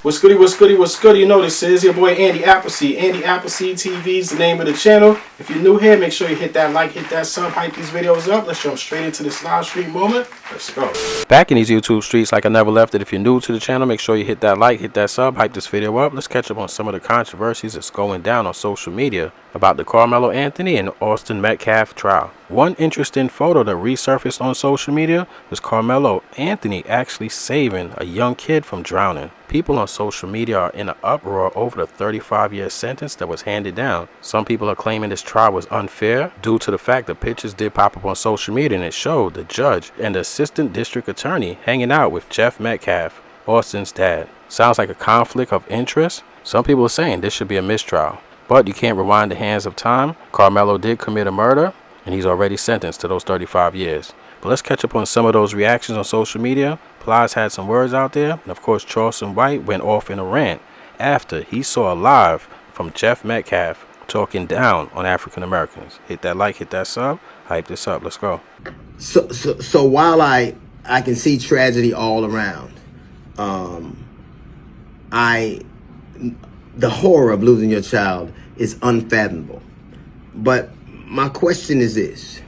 What's goody, what's goody, what's goody? You know this is your boy Andy Appleseed. Andy Appleseed TV is the name of the channel. If you're new here, make sure you hit that like, hit that sub, hype these videos up. Let's jump straight into this live stream moment. Let's go. Back in these YouTube streets like I never left it. If you're new to the channel, make sure you hit that like, hit that sub, hype this video up. Let's catch up on some of the controversies that's going down on social media about the Karmelo Anthony and Austin Metcalf trial. One interesting photo that resurfaced on social media was Karmelo Anthony actually saving a young kid from drowning. People on social media are in an uproar over the 35-year sentence that was handed down. Some people are claiming this trial was unfair due to the fact that pictures did pop up on social media and it showed the judge and the assistant district attorney hanging out with Jeff Metcalf, Austin's dad. Sounds like a conflict of interest. Some people are saying this should be a mistrial. But you can't rewind the hands of time. Karmelo did commit a murder, and he's already sentenced to those 35 years. But let's catch up on some of those reactions on social media. Plies had some words out there, and of course Charleston went off in a rant after he saw a live from Jeff Metcalf talking down on African Americans. Hit that like, hit that sub, hype this up. Let's go. So while I can see tragedy all around, the horror of losing your child is unfathomable. But my question is this.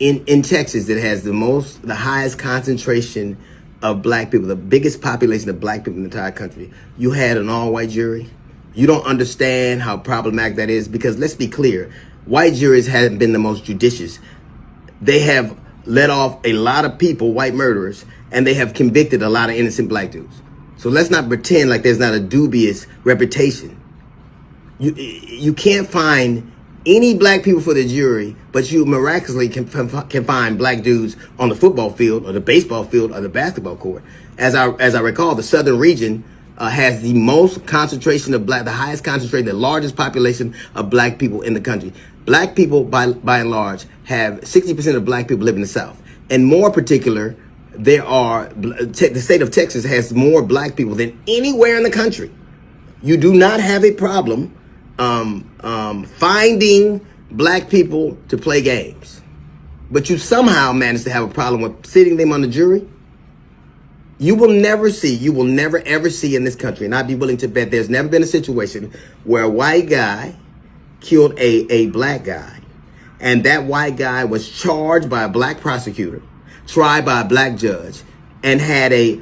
In Texas, that has the highest concentration of black people, the biggest population of black people in the entire country, you had an all-white jury. You don't understand how problematic that is, because let's be clear, white juries haven't been the most judicious. They have let off a lot of people, white murderers, and they have convicted a lot of innocent black dudes. So let's not pretend like there's not a dubious reputation. You can't find any black people for the jury, but you miraculously can find black dudes on the football field or the baseball field or the basketball court. As I recall, the southern region has the most concentration of the highest concentration, the largest population of black people in the country. Black people, by and large, have 60% of black people live in the South. And more particular, the state of Texas has more black people than anywhere in the country. You do not have a problem finding black people to play games, but you somehow manage to have a problem with sitting them on the jury. You will never ever see in this country, and I'd be willing to bet there's never been a situation where a white guy killed a black guy, and that white guy was charged by a black prosecutor, tried by a black judge, and had a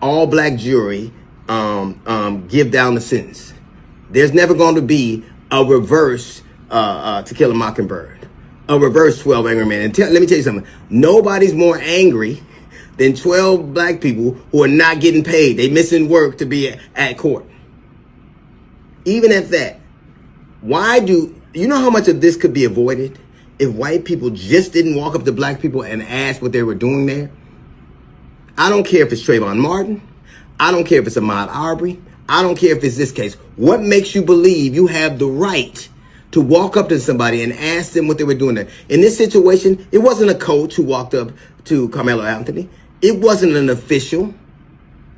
all black jury give down the sentence. There's never going to be a reverse To Kill a Mockingbird, a reverse 12 Angry Men. And let me tell you something. Nobody's more angry than 12 black people who are not getting paid. They missing work to be at court. Even at that, you know how much of this could be avoided if white people just didn't walk up to black people and ask what they were doing there? I don't care if it's Trayvon Martin. I don't care if it's Ahmaud Arbery. I don't care if it's this case. What makes you believe you have the right to walk up to somebody and ask them what they were doing there? In this situation, it wasn't a coach who walked up to Karmelo Anthony. It wasn't an official.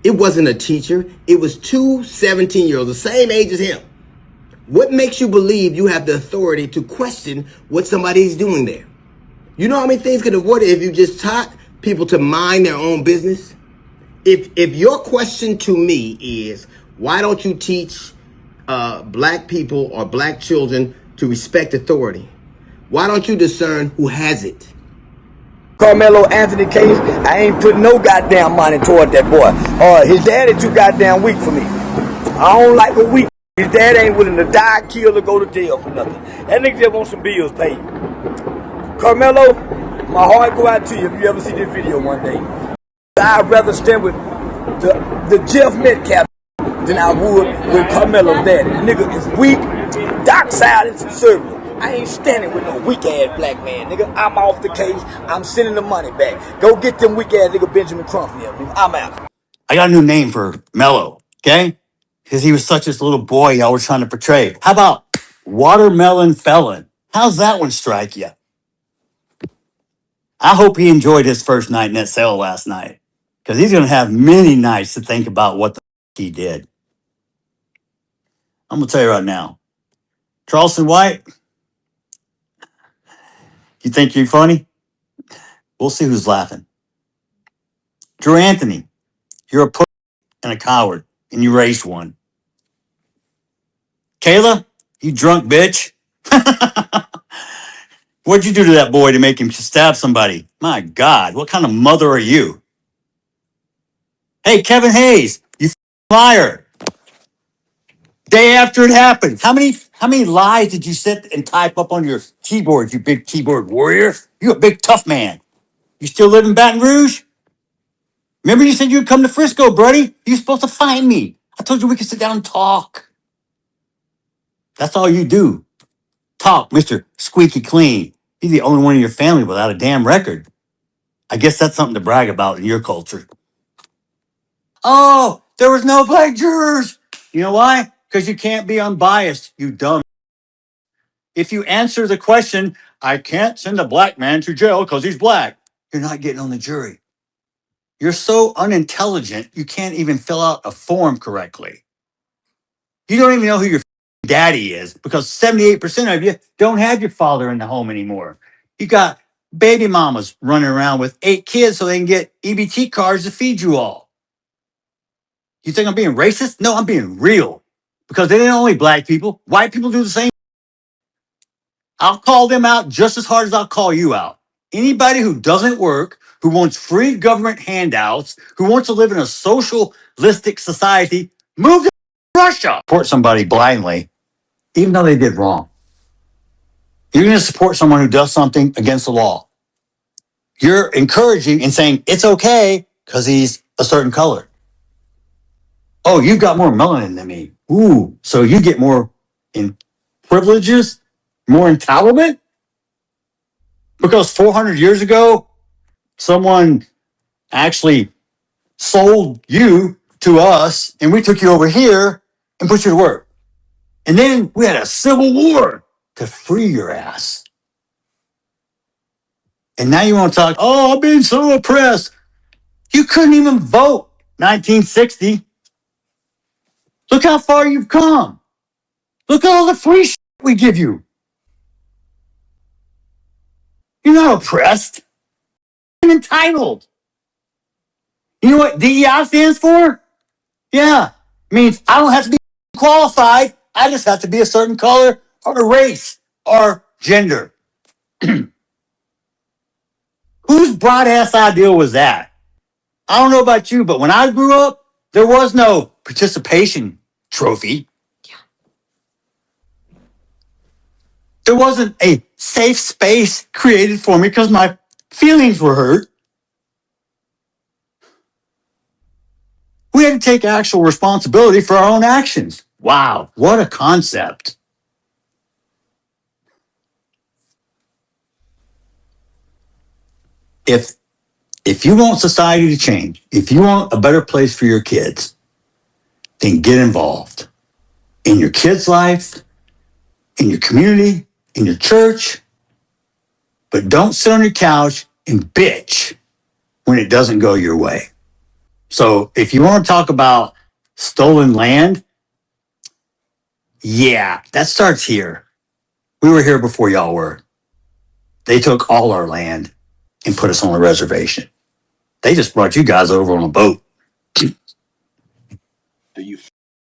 It wasn't a teacher. It was two 17-year-olds, the same age as him. What makes you believe you have the authority to question what somebody's doing there? You know how many things could avoid it if you just taught people to mind their own business? If your question to me is, why don't you teach black people or black children to respect authority? Why don't you discern who has it? Karmelo Anthony case, I ain't putting no goddamn money toward that boy. His daddy too goddamn weak for me. I don't like a weak. His dad ain't willing to die, kill, or go to jail for nothing. That nigga just wants some bills paid. Karmelo, my heart go out to you if you ever see this video one day. I'd rather stand with the Jeff Metcalf than I would with Karmelo's daddy. Nigga is weak, dockside, and subservient. I ain't standing with no weak ass black man, nigga. I'm off the case. I'm sending the money back. Go get them weak ass nigga Benjamin Crump here, nigga. I'm out. I got a new name for Mello, okay? Because he was such this little boy y'all were trying to portray. How about Watermelon Felon? How's that one strike you? I hope he enjoyed his first night in that cell last night, because he's going to have many nights to think about what the he did. I'm going to tell you right now, Charleston White, you think you're funny? We'll see who's laughing. Drew Anthony, you're a pussy and a coward. and you raised one. Kayla, you drunk bitch. What'd you do to that boy to make him stab somebody? My God, what kind of mother are you? Hey, Kevin Hayes, you liar. Day after it happened. How many lies did you sit and type up on your keyboard, you big keyboard warrior? You a big tough man. You still live in Baton Rouge? Remember you said you'd come to Frisco, buddy? You were supposed to find me. I told you we could sit down and talk. That's all you do. Talk, Mr. Squeaky Clean. You're the only one in your family without a damn record. I guess that's something to brag about in your culture. Oh, there was no black jurors. You know why? Because you can't be unbiased, you dumb. If you answer the question, I can't send a black man to jail because he's black, you're not getting on the jury. You're so unintelligent, you can't even fill out a form correctly. You don't even know who your daddy is because 78% of you don't have your father in the home anymore. You got baby mamas running around with 8 kids so they can get EBT cards to feed you all. You think I'm being racist? No, I'm being real. Because they ain't only black people. White people do the same. I'll call them out just as hard as I'll call you out. Anybody who doesn't work, who wants free government handouts, who wants to live in a socialistic society, move to Russia. Support somebody blindly, even though they did wrong. You're going to support someone who does something against the law. You're encouraging and saying it's okay because he's a certain color. Oh, you've got more melanin than me. Ooh, so you get more in privileges, more entitlement? Because 400 years ago, someone actually sold you to us and we took you over here and put you to work. And then we had a civil war to free your ass. And now you want to talk, oh, I'm being so oppressed. You couldn't even vote 1960. Look how far you've come. Look at all the free shit we give you. You're not oppressed. You're entitled. You know what DEI stands for? Yeah, means I don't have to be qualified. I just have to be a certain color or a race or gender. Whose broad ass idea was that? I don't know about you, but when I grew up, there was no participation trophy. There wasn't a safe space created for me because my feelings were hurt. We had to take actual responsibility for our own actions. Wow, what a concept. If you want society to change, if you want a better place for your kids, then get involved in your kids' life, in your community, in your church. But don't sit on your couch and bitch when it doesn't go your way. So if you want to talk about stolen land, yeah, that starts here. We were here before y'all were. They took all our land and put us on a reservation. They just brought you guys over on a boat. You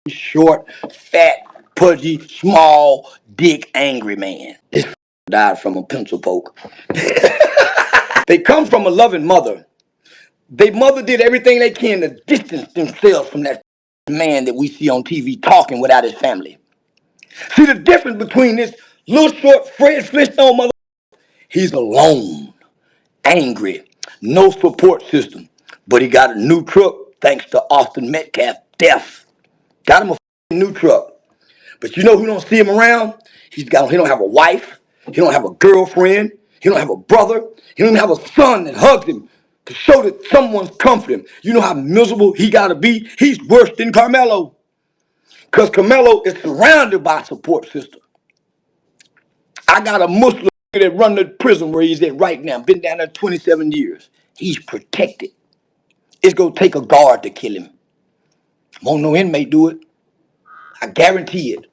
short, fat, pudgy, small, dick, angry man. This died from a pencil poke. They come from a loving mother. Their mother did everything they can to distance themselves from that man that we see on TV talking without his family. See the difference between this little short Fred Flintstone mother? He's alone, angry, no support system. But he got a new truck thanks to Austin Metcalf death. Got him a new truck. But you know who don't see him around? He don't have a wife. He don't have a girlfriend. He don't have a brother. He don't even have a son that hugs him to show that someone's comforting him. You know how miserable he got to be? He's worse than Karmelo. Because Karmelo is surrounded by a support system. I got a Muslim that run the prison where he's at right now. Been down there 27 years. He's protected. It's going to take a guard to kill him. Won't no inmate do it. I guarantee it.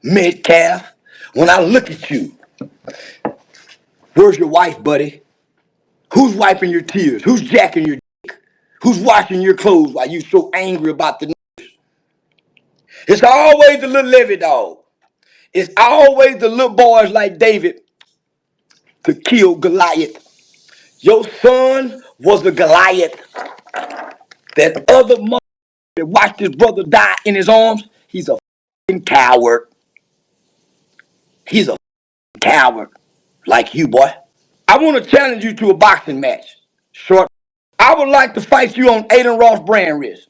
Metcalf, when I look at you, where's your wife, buddy? Who's wiping your tears? Who's jacking your dick? Who's washing your clothes while you so angry about the It's always the little levy dog. It's always the little boys like David to kill Goliath. Your son was a Goliath. That other mother that watched his brother die in his arms, he's a fucking coward. He's a coward like you, boy. I want to challenge you to a boxing match. Short. I would like to fight you on Aiden Ross brand wrist.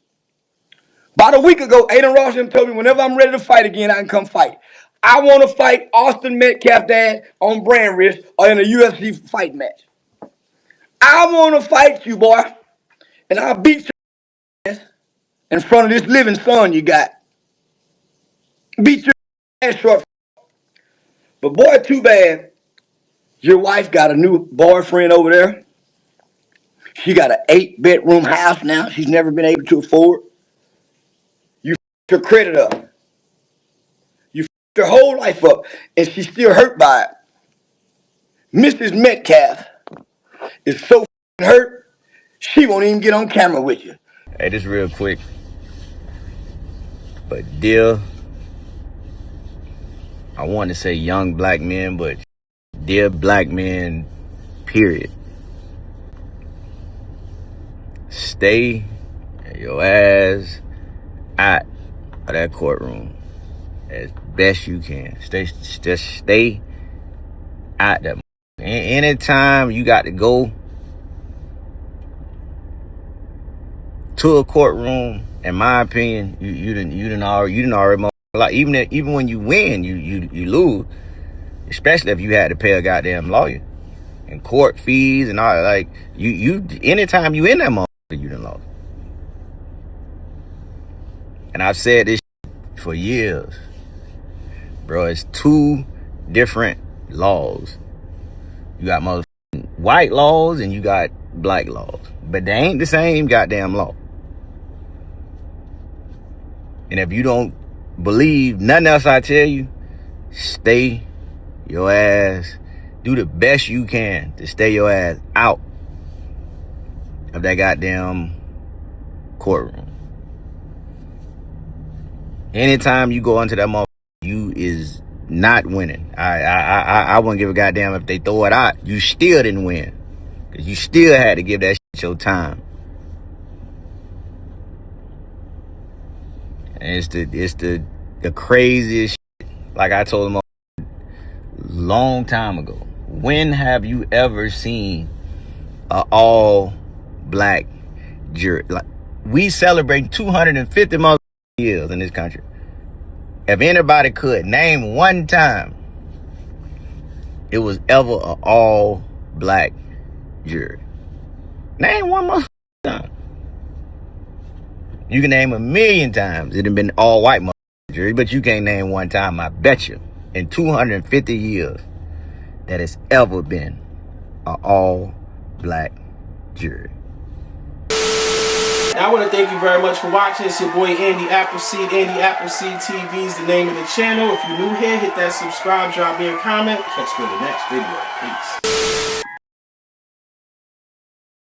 About a week ago, Aiden Ross told me whenever I'm ready to fight again, I can come fight. I want to fight Austin Metcalf dad on brand wrist or in a UFC fight match. I want to fight you, boy. And I'll beat your ass in front of this living son you got. Beat your ass short. But boy, too bad. Your wife got a new boyfriend over there. She got an 8-bedroom house now she's never been able to afford. You f***ed her credit up. You f***ed her whole life up. And she's still hurt by it. Mrs. Metcalf is so f***ing hurt, she won't even get on camera with you. Hey, this real quick. But dear, I want to say young black men, but dear black men, period. Stay your ass out of that courtroom as best you can. Just stay out that. Anytime you got to go to a courtroom, in my opinion, you didn't already like, even when you win, you lose, especially if you had to pay a goddamn lawyer and court fees and all. Like you anytime you in that motherfucker, you done lost. And I've said this for years, bro. It's two different laws. You got motherfucking white laws and you got black laws, but they ain't the same goddamn law. And if you don't believe nothing else I tell you, stay your ass. Do the best you can to stay your ass out of that goddamn courtroom. Anytime you go into that motherfucker, you is not winning. I wouldn't give a goddamn if they throw it out. You still didn't win. Because you still had to give that shit your time. And it's the craziest shit. Like I told them a long time ago. When have you ever seen a all black jury? Like, we celebrate 250 years in this country. If anybody could name one time it was ever an all black jury, name one time. You can name 1,000,000 times it had been all white jury, but you can't name one time, I bet you, in 250 years that it's ever been an all black jury. I want to thank you very much for watching. It's your boy Andy Appleseed. Andy Appleseed TV is the name of the channel. If you're new here, hit that subscribe, drop me a comment. Catch me in the next video. Peace.